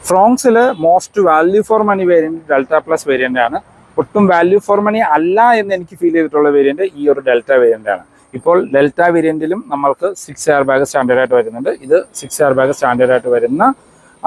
ഫ്രോങ്സിൽ most value for money variant delta plus variant ആണ്. ഒട്ടും value for മണി അല്ല എന്ന് എനിക്ക് ഫീൽ ചെയ്തിട്ടുള്ള വേരിയൻറ്റ് ഈ ഒരു ഡെൽറ്റ വേരിയൻ്റ് ആണ്. ഇപ്പോൾ ഡെൽറ്റ വേരിയൻറ്റിലും നമ്മൾക്ക് 6 എയർ ബാഗ് സ്റ്റാൻഡേർഡായിട്ട് വരുന്നുണ്ട്. ഇത് 6 എയർ ബാഗ് സ്റ്റാൻഡേർഡായിട്ട് വരുന്ന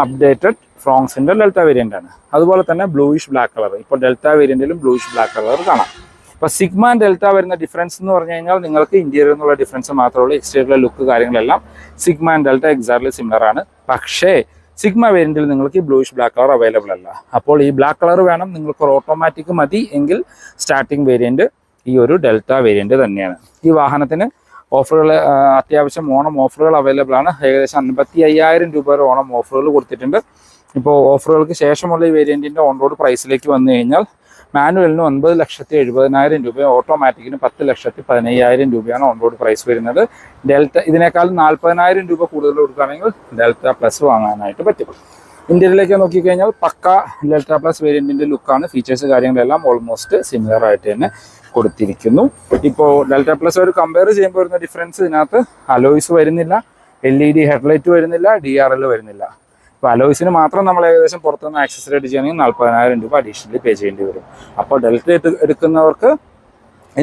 അപ്ഡേറ്റഡ് ഫ്രോങ്സിൻ്റെ ഡെൽറ്റ വേരിയൻ്റ് ആണ്. അതുപോലെ തന്നെ ബ്ലൂയിഷ് ബ്ലാക്ക് കളർ, ഇപ്പോൾ ഡെൽറ്റ വേരിയൻറ്റിലും ബ്ലൂയിഷ് ബ്ലാക്ക് കളർ കാണാം. ഇപ്പോൾ സിഗ്മ ആൻഡ് ഡെൽറ്റ വരുന്ന ഡിഫറൻസ് എന്ന് പറഞ്ഞു കഴിഞ്ഞാൽ നിങ്ങൾക്ക് ഇന്റീരിയർ എന്നുള്ള ഡിഫറൻസ് മാത്രമേ ഉള്ളൂ. എക്സ്റ്റീരിയറിലെ ലുക്ക് കാര്യങ്ങളെല്ലാം sigma and delta exactly similar ആണ്. പക്ഷേ സിഗ്മ വേരിയൻറ്റിൽ നിങ്ങൾക്ക് ഈ ബ്ലൂയിഷ് ബ്ലാക്ക് കളർ അവൈലബിൾ അല്ല. അപ്പോൾ ഈ ബ്ലാക്ക് കളർ വേണം, നിങ്ങൾക്ക് ഒരു ഓട്ടോമാറ്റിക് മതി എങ്കിൽ സ്റ്റാർട്ടിംഗ് വേരിയൻറ്റ് ഈ ഒരു ഡെൽറ്റ വേരിയൻറ്റ് തന്നെയാണ്. ഈ വാഹനത്തിന് ഓഫറുകൾ അത്യാവശ്യം ഓണം ഓഫറുകൾ അവൈലബിൾ ആണ്. ഏകദേശം 55,000 രൂപ വരെ ഓണം ഓഫറുകൾ കൊടുത്തിട്ടുണ്ട്. ഇപ്പോൾ ഓഫറുകൾക്ക് ശേഷമുള്ള ഈ വേരിയൻറ്റിൻ്റെ ഓൺ റോഡ് പ്രൈസിലേക്ക് വന്നു കഴിഞ്ഞാൽ മാനുവലിന് 9,70,000 രൂപ, ഓട്ടോമാറ്റിക്കിന് 10,15,000 രൂപയാണ് ഓൺ റോഡ് പ്രൈസ് വരുന്നത്. ഡെൽറ്റ ഇതിനേക്കാളും 40,000 രൂപ കൂടുതൽ കൊടുക്കുകയാണെങ്കിൽ ഡെൽറ്റ പ്ലസ് വാങ്ങാനായിട്ട് പറ്റും. ഇന്ത്യയിലേക്ക് നോക്കിക്കഴിഞ്ഞാൽ പക്ക ഡെൽറ്റ പ്ലസ് വേരിയൻറ്റിൻ്റെ ലുക്കാണ്. ഫീച്ചേഴ്സ് കാര്യങ്ങളെല്ലാം ഓൾമോസ്റ്റ് സിമിലർ ആയിട്ട് തന്നെ കൊടുത്തിരിക്കുന്നു. ഇപ്പോൾ ഡെൽറ്റ പ്ലസ് ഒരു കമ്പയർ ചെയ്യുമ്പോൾ വരുന്ന ഡിഫറൻസ് ഇതിനകത്ത് അലോയ്സ് വരുന്നില്ല, LED ഹെഡ്ലൈറ്റ് വരുന്നില്ല, DRL വരുന്നില്ല. ഇപ്പോൾ അലോയ്സിന് മാത്രം നമ്മൾ ഏകദേശം പുറത്തുനിന്ന് ആക്സസറി ആയിട്ട് ചെയ്യണമെങ്കിൽ 40,000 രൂപ അഡീഷണലി പേ ചെയ്യേണ്ടി വരും. അപ്പോൾ ഡെൽറ്റ എടുക്കുന്നവർക്ക്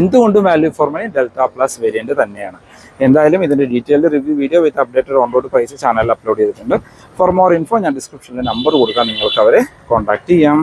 എന്തുകൊണ്ടും value for money delta plus variant തന്നെയാണ്. എന്തായാലും ഇതിൻ്റെ detailed review video with updated on road price ചാനലിൽ അപ്ലോഡ് ചെയ്തിട്ടുണ്ട്. ഫോർ മോർ ഇൻഫോ ഞാൻ ഡിസ്ക്രിപ്ഷനിൽ നമ്പർ കൊടുക്കാം, നിങ്ങൾക്ക് അവരെ കോൺടാക്ട് ചെയ്യാം.